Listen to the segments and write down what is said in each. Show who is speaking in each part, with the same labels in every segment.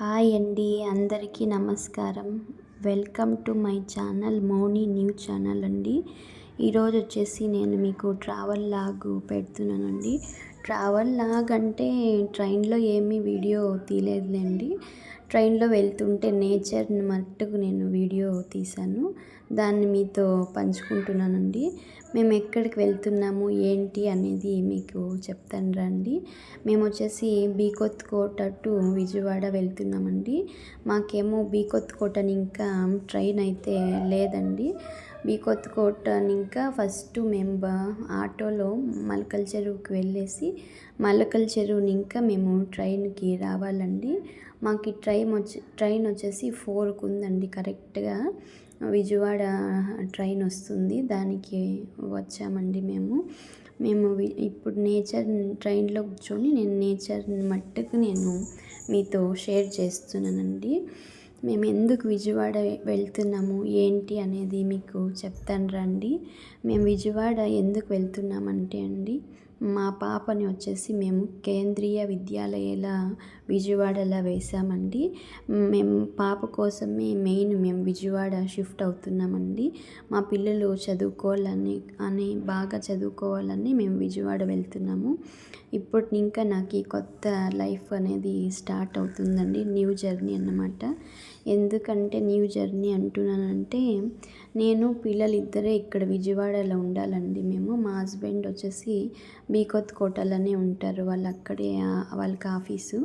Speaker 1: Hi అండి, అందరికీ నమస్కారం. Welcome to my channel Mouni new channel అండి. ఈరోజు వచ్చేసి నేను మీకు ట్రావెల్ లాగ్ పెడుతున్నానండి. ట్రావెల్ లాగ్ అంటే ట్రైన్లో ఏమీ వీడియో తీయలేదులేండి. ట్రైన్లో వెళ్తుంటే నేచర్ని మట్టుకు నేను వీడియో తీశాను. దాన్ని మీతో పంచుకుంటున్నానండి. మేము ఎక్కడికి వెళ్తున్నాము ఏంటి అనేది మీకు చెప్తాను రండి. మేము వచ్చేసి బీకొత్కోట టు విజయవాడ వెళ్తున్నామండి. మాకేమో బీకొత్కోటని ఇంకా ట్రైన్ అయితే లేదండి. బీకొత్కోటని ఇంకా ఫస్ట్ మేము ఆటోలో మలకల చెరువుకి వెళ్ళేసి మలకల చెరువుని ఇంకా మేము ట్రైన్కి రావాలండి. మాకు ఈ ట్రైన్ వచ్చేసి 4కి ఉందండి. కరెక్ట్గా విజయవాడ ట్రైన్ వస్తుంది, దానికి వచ్చామండి మేము ఇప్పుడు నేచర్ ట్రైన్లో కూర్చొని నేను నేచర్ని మట్టుకు నేను మీతో షేర్ చేస్తున్నానండి. మేము ఎందుకు విజయవాడ వెళ్తున్నాము ఏంటి అనేది మీకు చెప్తాను రండి. మేము విజయవాడ ఎందుకు వెళ్తున్నామంటే అండి, మా పాపని వచ్చేసి మేము కేంద్రీయ విద్యాలయాల విజయవాడలో వేసామండి. మేము పాప కోసమే మేము విజయవాడ షిఫ్ట్ అవుతున్నామండి. మా పిల్లలు చదువుకోవాలని బాగా చదువుకోవాలని మేము విజయవాడ వెళ్తున్నాము. ఇప్పటి ఇంకా నాకు ఈ కొత్త లైఫ్ అనేది స్టార్ట్ అవుతుందండి. న్యూ జర్నీ అన్నమాట. ఎందుకంటే న్యూ జర్నీ అంటున్నానంటే నేను పిల్లలు ఇద్దరే ఇక్కడ విజయవాడలో ఉండాలండి. మా హస్బెండ్ వచ్చేసి బీకొత్కోటలోనే ఉంటారు. వాళ్ళు అక్కడే వాళ్ళకి ఆఫీసు.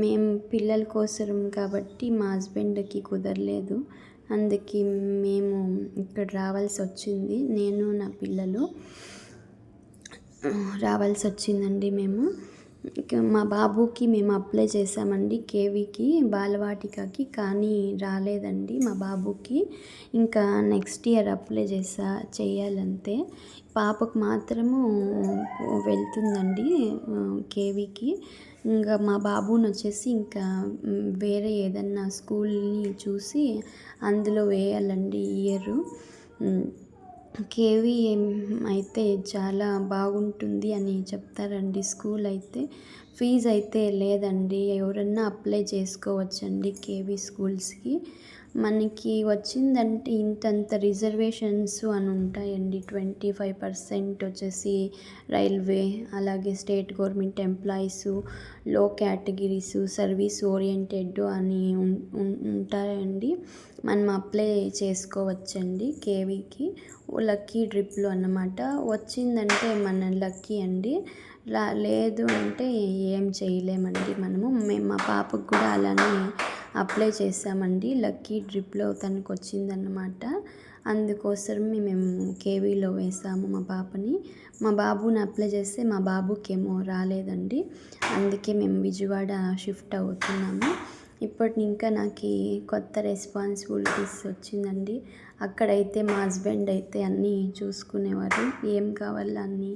Speaker 1: మేము పిల్లల కోసం కాబట్టి మా హస్బెండ్కి కుదరలేదు. అందుకే మేము ఇక్కడ రావాల్సి వచ్చింది. నేను నా పిల్లలు రావాల్సి వచ్చిందండి. మా బాబుకి మేము అప్లై చేసామండి కేవీకి బాలవాటికకి, కానీ రాలేదండి మా బాబుకి. ఇంకా నెక్స్ట్ ఇయర్ అప్లై చేయాలంతే. పాపకు మాత్రము వెళ్తుందండి కేవీకి. ఇంకా మా బాబుని వచ్చేసి ఇంకా వేరే ఏదన్నా స్కూల్ని చూసి అందులో వేయాలండి ఈ ఇయర్. కేవీ అయితే చాలా బాగుంటుంది అని చెప్తారండి. స్కూల్ అయితే ఫీజు అయితే లేదండి, ఎవరన్నా అప్లై చేసుకోవచ్చండి కేవీ స్కూల్స్కి. మనకి వచ్చిందంటే ఇంతంత రిజర్వేషన్స్ అని ఉంటాయండి. 25% వచ్చేసి రైల్వే, అలాగే స్టేట్ గవర్నమెంట్ ఎంప్లాయీస్, లో కేటగిరీస్, సర్వీస్ ఓరియంటెడ్ అని ఉంటాయండి. మనం అప్లై చేసుకోవచ్చండి కేవీకి. లక్కీ డ్రిప్లు అన్నమాట. వచ్చిందంటే మన లక్కీ అండి, లేదు అంటే ఏం చేయలేమండి మేము మా పాపకు కూడా అలానే అప్లై చేసామండి. లక్కీ డ్రిప్లో తనకు వచ్చిందన్నమాట. అందుకోసమే మేము కేవీలో వేసాము మా పాపని. మా బాబుని అప్లై చేస్తే మా బాబుకేమో రాలేదండి. అందుకే మేము విజయవాడ షిఫ్ట్ అవుతున్నాము. ఇప్పటి ఇంకా నాకు కొత్త రెస్పాన్సిబిలిటీస్ వచ్చిందండి. అక్కడైతే మా హస్బెండ్ అయితే అన్నీ చూసుకునేవారు. ఏం కావాలో అన్నీ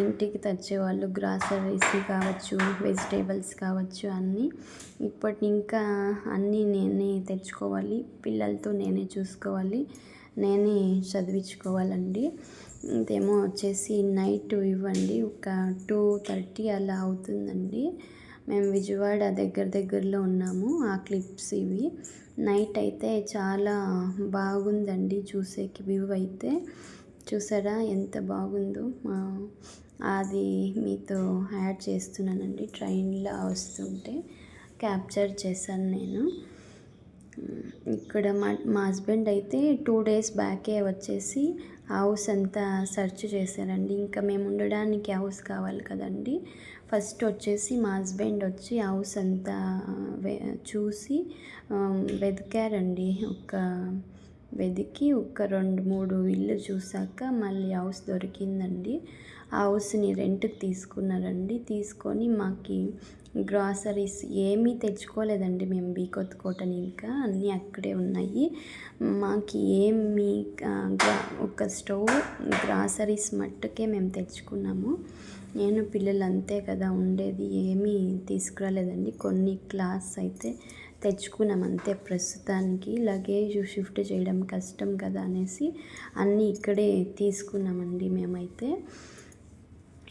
Speaker 1: ఇంటికి తెచ్చేవాళ్ళు. గ్రాసరీస్ కావచ్చు, వెజిటేబుల్స్ కావచ్చు అన్నీ. ఇప్పటి ఇంకా అన్నీ నేనే తెచ్చుకోవాలి, పిల్లలతో నేనే చూసుకోవాలి, నేనే చదివించుకోవాలండి. ఇదేమో వచ్చేసి నైట్ ఇవ్వండి, ఒక 2:30 అలా అవుతుందండి. మేము విజయవాడ దగ్గరలో ఉన్నాము. ఆ క్లిప్స్ ఇవి. నైట్ అయితే చాలా బాగుందండి చూసేకి. వ్యూ అయితే చూసారా ఎంత బాగుందో. అది మీతో యాడ్ చేస్తున్నానండి. ట్రైన్లో వస్తుంటే క్యాప్చర్ చేశాను నేను. ఇక్కడ మా హస్బెండ్ అయితే 2 days బ్యాకే వచ్చేసి హౌస్ అంతా సెర్చ్ చేశారండి. ఇంకా మేము ఉండడానికి హౌస్ కావాలి కదండి. ఫస్ట్ వచ్చేసి మా హస్బెండ్ వచ్చి హౌస్ అంతా చూసి వెతికారండి. వెతికి ఒక 2-3 ఇల్లు చూసాక మళ్ళీ హౌస్ దొరికిందండి. ఆ హౌస్ని రెంట్కి తీసుకున్నారండి. తీసుకొని మాకు గ్రాసరీస్ ఏమీ తెచ్చుకోలేదండి మేము బీకొత్కోటని. ఇంకా అన్నీ అక్కడే ఉన్నాయి. మాకు ఏమి ఒక స్టవ్, గ్రాసరీస్ మట్టుకే మేము తెచ్చుకున్నాము. నేను పిల్లలు అంతే కదా ఉండేది, ఏమీ తీసుకురాలేదండి. కొన్ని క్లాత్స్ అయితే తెచ్చుకున్నాం అంతే. ప్రస్తుతానికి లగేజ్ షిఫ్ట్ చేయడం కష్టం కదా అనేసి అన్నీ ఇక్కడే తీసుకున్నామండి మేమైతే.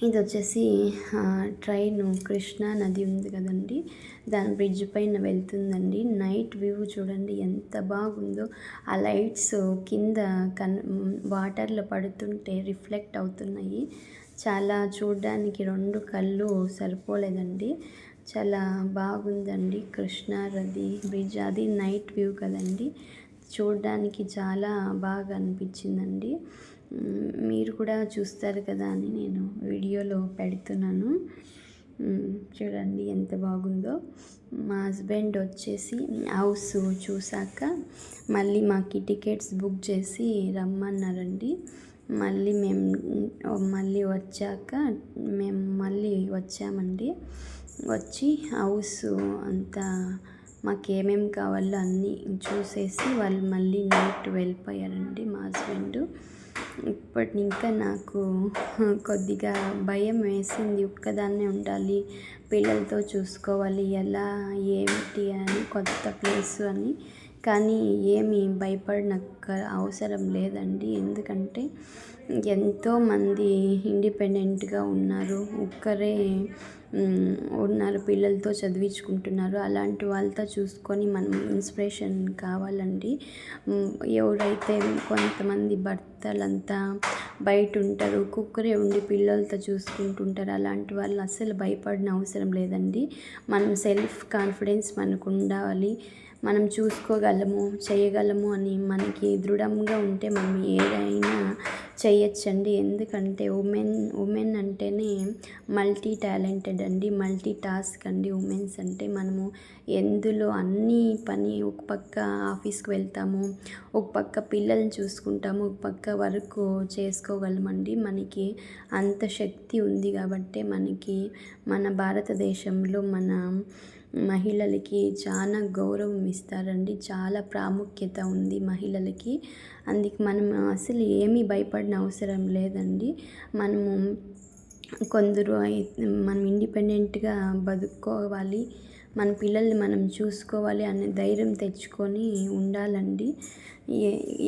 Speaker 1: ఇది వచ్చేసి ట్రైన్ కృష్ణా నది ఉంది కదండి, దాని బ్రిడ్జ్ పైన వెళ్తుందండి. నైట్ వ్యూ చూడండి ఎంత బాగుందో. ఆ లైట్స్ కింద వాటర్లో పడుతుంటే రిఫ్లెక్ట్ అవుతున్నాయి. చాలా చూడడానికి 2 కళ్ళు సరిపోలేదండి. చాలా బాగుందండి కృష్ణా నది బ్రిడ్జ్. అది నైట్ వ్యూ కదండి, చూడడానికి చాలా బాగా అనిపించిందండి. మీరు కూడా చూస్తారు కదా అని నేను వీడియోలో పెడుతున్నాను. చూడండి ఎంత బాగుందో. మా హస్బెండ్ వచ్చేసి హౌస్ చూసాక మళ్ళీ మాకు టికెట్స్ బుక్ చేసి రమ్మన్నారండి. మళ్ళీ వచ్చాక మేము వచ్చామండి. వచ్చి హౌస్ అంతా మాకేమేమి కావాలో అన్నీ చూసేసి వాళ్ళు మళ్ళీ నైట్ వెళ్ళిపోయారండి మా హస్బెండ్. ఇంకా నాకు కొద్దిగా భయం వేసింది. ఒక్కదాన్నే ఉండాలి, పిల్లలతో చూసుకోవాలి, ఎలా ఏమిటి అని, కొత్త ప్లేసు అని. కానీ ఏమీ భయపడనక్క అవసరం లేదండి. ఎందుకంటే ఎంతోమంది ఇండిపెండెంట్గా ఉన్నారు, ఒక్కరే ఉన్నారు, పిల్లలతో చదివించుకుంటున్నారు. అలాంటి వాళ్ళతో చూసుకొని మనం ఇన్స్పిరేషన్ కావాలండి. ఎవరైతే కొంతమంది భర్తలంతా బయట ఉంటారు, ఒక్కొక్కరే ఉండి పిల్లలతో చూసుకుంటుంటారు, అలాంటి వాళ్ళు అస్సలు భయపడిన అవసరం లేదండి. మనం సెల్ఫ్ కాన్ఫిడెన్స్ మనకు ఉండాలి. మనం చూసుకోగలము, చేయగలము అని మనకి దృఢంగా ఉంటే మనం ఏదైనా చేయొచ్చండి. ఎందుకంటే ఉమెన్ అంటేనే మల్టీ టాలెంటెడ్ అండి, మల్టీ టాస్క్ అండి. ఉమెన్స్ అంటే మనము ఎందులో అన్ని పని, ఒక పక్క ఆఫీస్కి వెళ్తాము, ఒక పక్క పిల్లల్ని చూసుకుంటాము, ఒక పక్క వర్క్ చేసుకోగలమండి. మనకి అంత శక్తి ఉంది కాబట్టి మన భారతదేశంలో మన మహిళలకి చాలా గౌరవం ఇస్తారండి. చాలా ప్రాముఖ్యత ఉంది మహిళలకి. అందుకే మనం అసలు ఏమీ భయపడిన అవసరం లేదండి. మనం ఇండిపెండెంట్గా బతుక్కోవాలి, మన పిల్లల్ని మనం చూసుకోవాలి అనే ధైర్యం తెచ్చుకొని ఉండాలండి.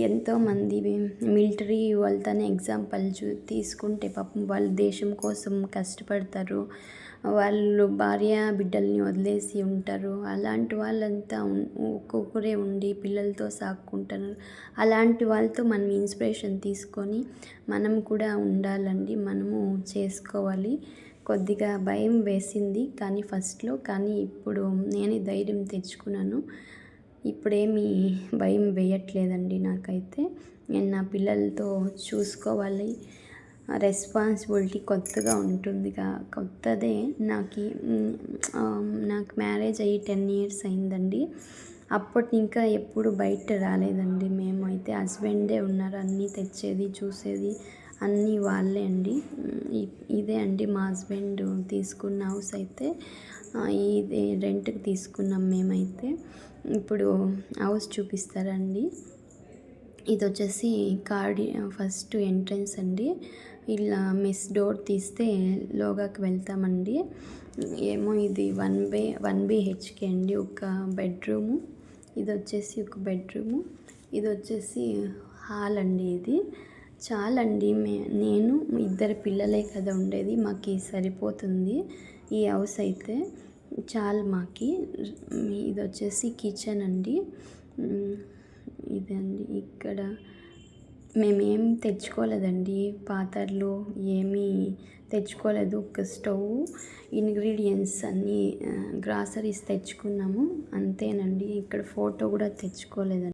Speaker 1: ఎంతోమంది మిలిటరీ వాళ్ళతోనే ఎగ్జాంపుల్ తీసుకుంటే పాపం వాళ్ళు దేశం కోసం కష్టపడతారు, వాళ్ళు భార్య బిడ్డల్ని వదిలేసి ఉంటారు. అలాంటి వాళ్ళంతా ఒక్కొక్కరే ఉండి పిల్లలతో సాక్కుంటున్నారు. అలాంటి వాళ్ళతో మనం ఇన్స్పిరేషన్ తీసుకొని మనం కూడా ఉండాలండి, మనము చేసుకోవాలి. కొద్దిగా భయం వేసింది కానీ ఫస్ట్లో, కానీ ఇప్పుడు నేనే ధైర్యం తెచ్చుకున్నాను. ఇప్పుడేమీ భయం వేయట్లేదండి నాకైతే. నేను నా పిల్లలతో చూసుకోవాలి, రెస్పాన్సిబిలిటీ కొత్తగా ఉంటుందిగా. కొత్తదే నాకు మ్యారేజ్ అయ్యి 10 years అయిందండి. అప్పటి ఇంకా ఎప్పుడు బయట రాలేదండి. మేము హస్బెండే ఉన్నారు, అన్నీ తెచ్చేది చూసేది అన్నీ వాళ్ళే అండి. ఇదే అండి మా హస్బెండ్ తీసుకున్న హౌస్ అయితే. ఇది రెంట్కి తీసుకున్నాం మేమైతే. ఇప్పుడు హౌస్ చూపిస్తారండి. ఇది వచ్చేసి ఫస్ట్ ఎంట్రన్స్ అండి. ఇలా మెస్ డోర్ తీస్తే లోగాకి వెళ్తామండి. ఇది 1 BHK అండి, ఒక బెడ్రూము. ఇది వచ్చేసి ఒక బెడ్రూము, ఇది వచ్చేసి హాల్ అండి. ఇది చాలండి. నేను 2 పిల్లలే కదా ఉండేది, మాకు సరిపోతుంది ఈ హౌస్ అయితే, చాలు మాకి. ఇది వచ్చేసి కిచెన్ అండి. ఇదండి. ఇక్కడ మేమేం తెచ్చుకోలేదండి, పాత్రలు ఏమీ తెచ్చుకోలేదు. ఒక స్టవ్, ఇంగ్రీడియంట్స్ అన్నీ గ్రాసరీస్ తెచ్చుకున్నాము అంతేనండి. ఇక్కడ ఫోటో కూడా తెచ్చుకోలేదండి.